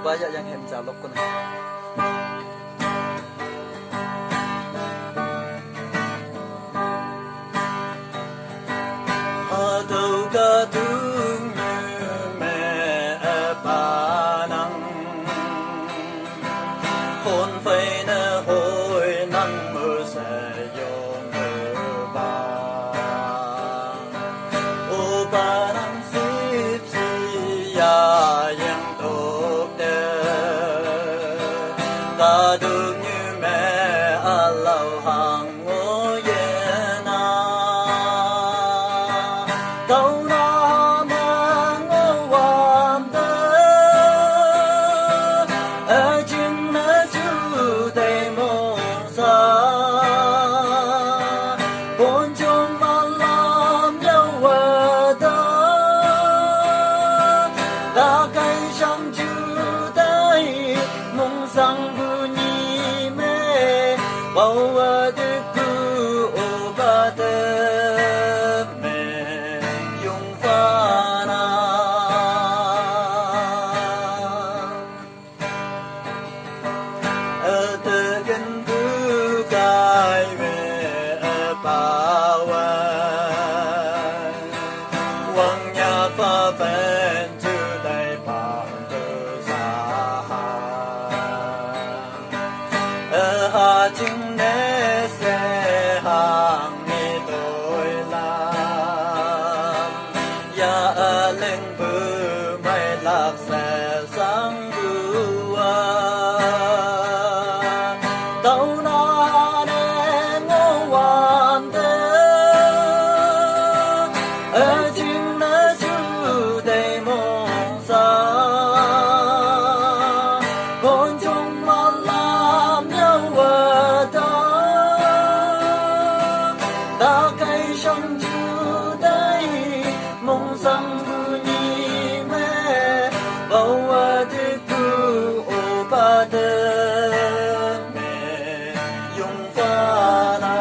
baya yang hem jalok ko na đâu cả thương như mẹ bà nắng hôn phây nơ hồi nắng mưa sẽ dồn mưa bà ô bà nắng xếp xì ya yang tốt đẹp ta được như mẹ lâu hàng ngô ye na đâu na mang ngô hoàn tơ ở trên mẹ chú đầy mong xa bốn chung mà làm nhau ở đó đã cây trong chú đầy mong rằng bu nhị mẹ bao ở được cứ ô ba tơ mẹ dùng pha na ở từ gần cứ cài về ở bao quăng nhà pha ven chữ đầy bằng từ xa ở hà chính nế sẽ hàng ni tôi làm ya ở lên bư mây lạc sẽ sáng bùa đâu na nên ngô hoàn tơ ở chính nế chú đầy mong xa con chung mà làm nhau ở đó đã cây trong chú đây mong rằng bu nhị mẹ bao ở thế cứ ô ba tơ mẹ dùng pha na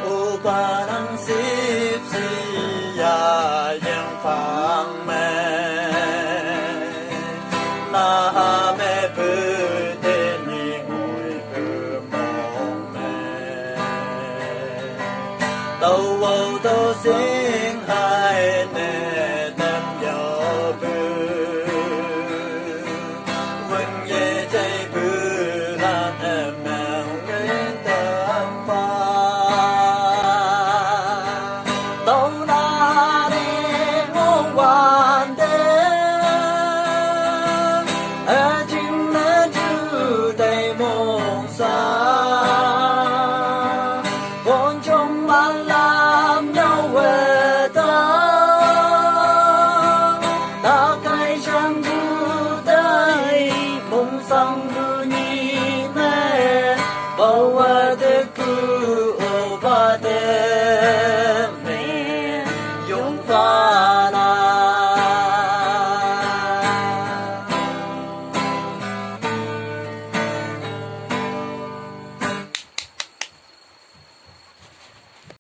ô ba đang xếp xì ya yang phang mẹ na mẹ bư tên nhị ngồi cứ mong mẹ đâu âu đâu sinh hai nè tâm gió bư vinh ye chạy bư lan em mèo cái tâm pha đâu na đi ngô hoàn tơ ở chính nế chú đầy mong xa con chung mà làm nhau về đó ta cây chẳng chú đây mong sang bu nhị mẹ bao ở thế cứ ô ba tê mẹ dùng pha